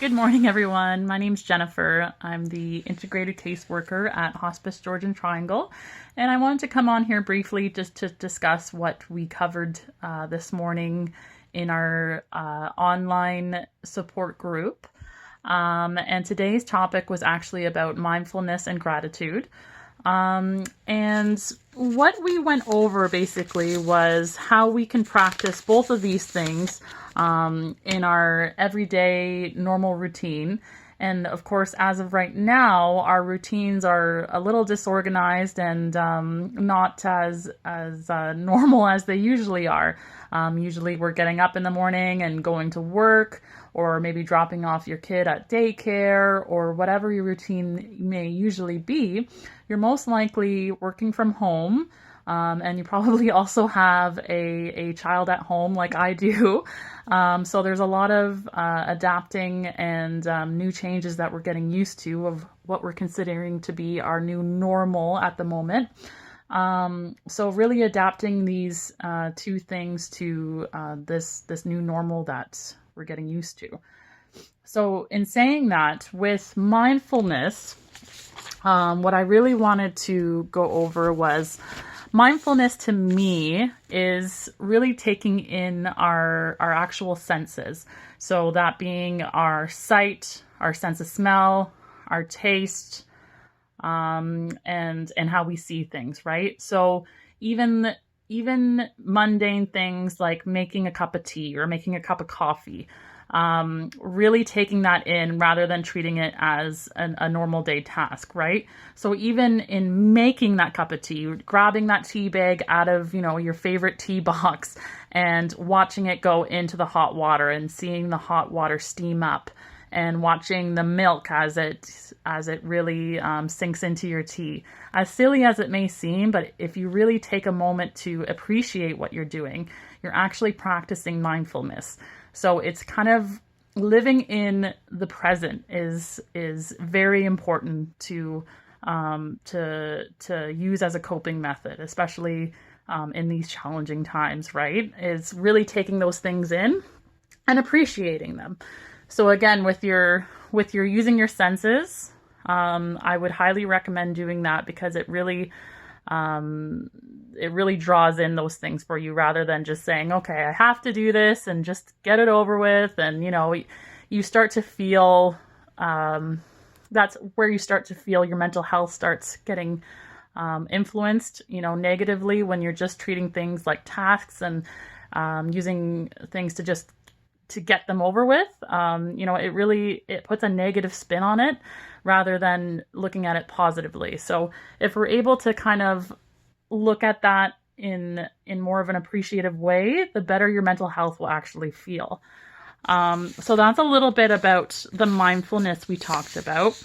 Good morning, everyone. My name's Jennifer. I'm the integrated caseworker at Hospice Georgian Triangle, and I wanted to come on here briefly just to discuss what we covered this morning in our online support group. And today's topic was actually about mindfulness and gratitude. And what we went over basically was how we can practice both of these things in our everyday normal routine. And of course, as of right now, our routines are a little disorganized and not as normal as they usually are. Usually we're getting up in the morning and going to work, or maybe dropping off your kid at daycare, or whatever your routine may usually be. You're most likely working from home, and you probably also have a child at home like I do. So there's a lot of adapting and new changes that we're getting used to of what we're considering to be our new normal at the moment. So really adapting these two things to this new normal that we're getting used to. So in saying that, with mindfulness, what I really wanted to go over was mindfulness to me is really taking in our actual senses. So that being our sight, our sense of smell, our taste, and how we see things, right? So even mundane things like making a cup of tea or making a cup of coffee, really taking that in rather than treating it as a normal day task, right? So even in making that cup of tea, grabbing that tea bag out of, your favorite tea box and watching it go into the hot water and seeing the hot water steam up and watching the milk as it really sinks into your tea. As silly as it may seem, but if you really take a moment to appreciate what you're doing, you're actually practicing mindfulness. So it's kind of living in the present is very important to use as a coping method, especially in these challenging times, right? Is really taking those things in and appreciating them. So again, with your using your senses, I would highly recommend doing that because it really draws in those things for you rather than just saying, okay, I have to do this and just get it over with. And, you start to feel, that's where you start to feel your mental health starts getting influenced, negatively when you're just treating things like tasks and using things to get them over with. It puts a negative spin on it rather than looking at it positively. So if we're able to kind of look at that in more of an appreciative way, the better your mental health will actually feel. So that's a little bit about the mindfulness we talked about.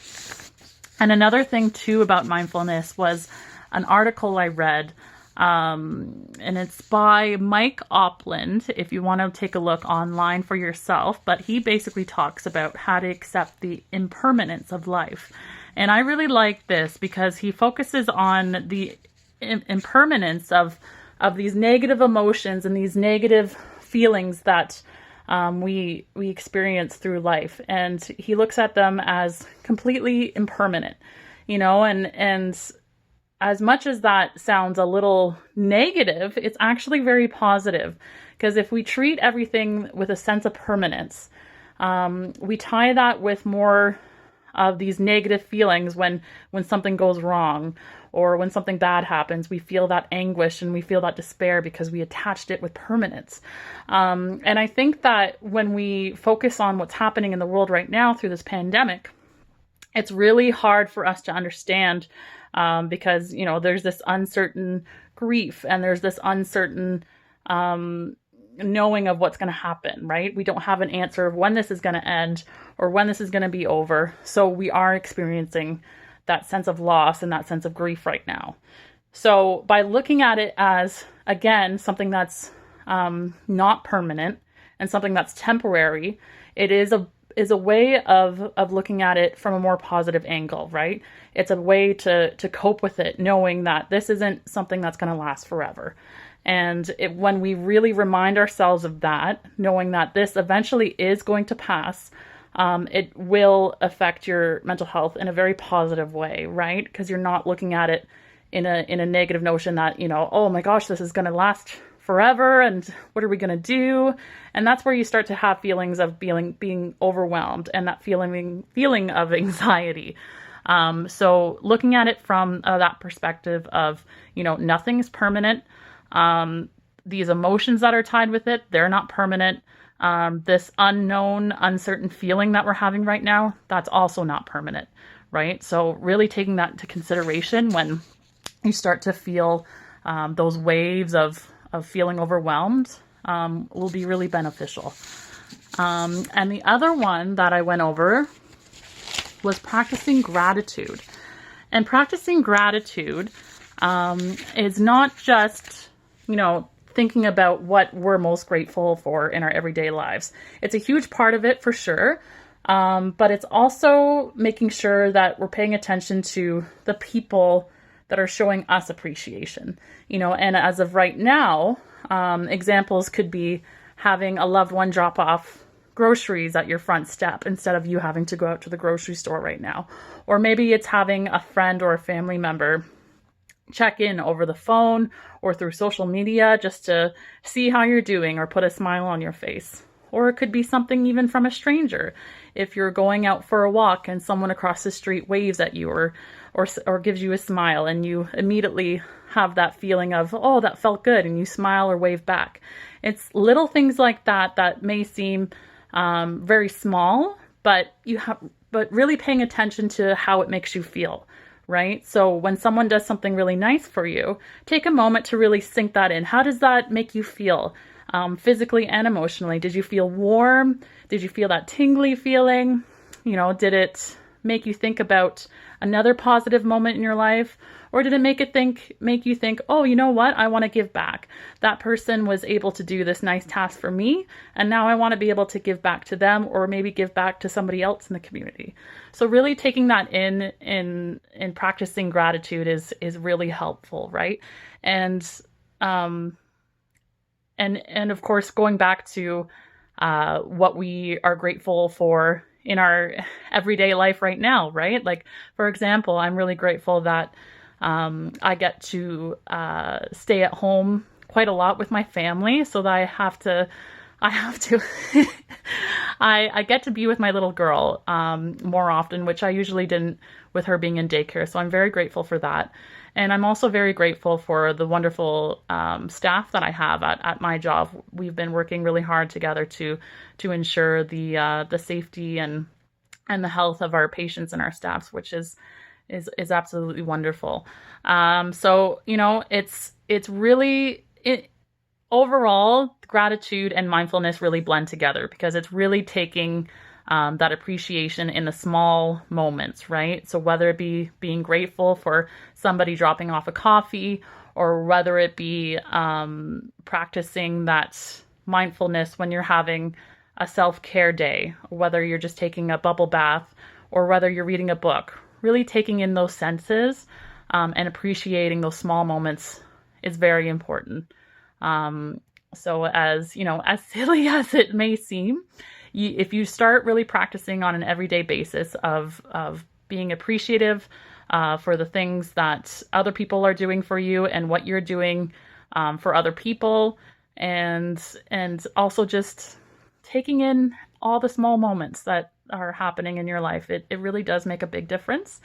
And another thing too about mindfulness was an article I read, and it's by Mike Opland, if you want to take a look online for yourself, but he basically talks about how to accept the impermanence of life. And I really like this because he focuses on the impermanence of these negative emotions and these negative feelings that we experience through life. And he looks at them as completely impermanent, and as much as that sounds a little negative, it's actually very positive, because if we treat everything with a sense of permanence, we tie that with more of these negative feelings when something goes wrong or when something bad happens. We feel that anguish and we feel that despair because we attached it with permanence. And I think that when we focus on what's happening in the world right now through this pandemic, it's really hard for us to understand because, there's this uncertain grief and there's this uncertain knowing of what's going to happen, right? We don't have an answer of when this is going to end or when this is going to be over. So we are experiencing that sense of loss and that sense of grief right now. So by looking at it as, again, something that's not permanent and something that's temporary, it is a way of looking at it from a more positive angle, right? It's a way to cope with it, knowing that this isn't something that's going to last forever. And when we really remind ourselves of that, knowing that this eventually is going to pass, it will affect your mental health in a very positive way, right? Because you're not looking at it in a negative notion that, oh my gosh, this is going to last forever and what are we going to do? And that's where you start to have feelings of being overwhelmed and that feeling of anxiety. So looking at it from that perspective of, nothing is permanent. These emotions that are tied with it, they're not permanent. This unknown, uncertain feeling that we're having right now, that's also not permanent, right? So really taking that into consideration when you start to feel those waves of feeling overwhelmed will be really beneficial. And the other one that I went over was practicing gratitude. And practicing gratitude is not just, thinking about what we're most grateful for in our everyday lives. It's a huge part of it for sure. But it's also making sure that we're paying attention to the people that are showing us appreciation, and as of right now, examples could be having a loved one drop off groceries at your front step instead of you having to go out to the grocery store right now. Or maybe it's having a friend or a family member check in over the phone or through social media just to see how you're doing or put a smile on your face. Or it could be something even from a stranger. If you're going out for a walk and someone across the street waves at you or gives you a smile and you immediately have that feeling of, oh, that felt good, and you smile or wave back. It's little things like that that may seem very small, but really paying attention to how it makes you feel. Right? So when someone does something really nice for you, take a moment to really sink that in. How does that make you feel physically and emotionally? Did you feel warm? Did you feel that tingly feeling? Did it make you think about another positive moment in your life? Or did it make you think, oh, you know what? I want to give back. That person was able to do this nice task for me, and now I want to be able to give back to them, or maybe give back to somebody else in the community. So really taking that in practicing gratitude is really helpful, right? And of course, going back to what we are grateful for in our everyday life right now, right? Like, for example, I'm really grateful that I get to stay at home quite a lot with my family, so that I have to I get to be with my little girl more often, which I usually didn't with her being in daycare. So I'm very grateful for that. And I'm also very grateful for the wonderful staff that I have at my job. We've been working really hard together to ensure the safety and the health of our patients and our staffs, which is absolutely wonderful. So, it's really, overall, gratitude and mindfulness really blend together because it's really taking that appreciation in the small moments, right? So whether it be being grateful for somebody dropping off a coffee, or whether it be practicing that mindfulness when you're having a self-care day, or whether you're just taking a bubble bath, or whether you're reading a book, really taking in those senses and appreciating those small moments is very important. So as silly as it may seem, if you start really practicing on an everyday basis of being appreciative for the things that other people are doing for you and what you're doing for other people, and also just taking in all the small moments that are happening in your life, it really does make a big difference.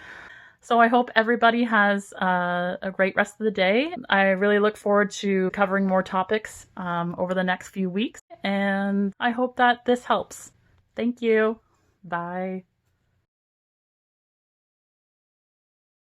So I hope everybody has a great rest of the day. I really look forward to covering more topics over the next few weeks, and I hope that this helps. Thank you. Bye.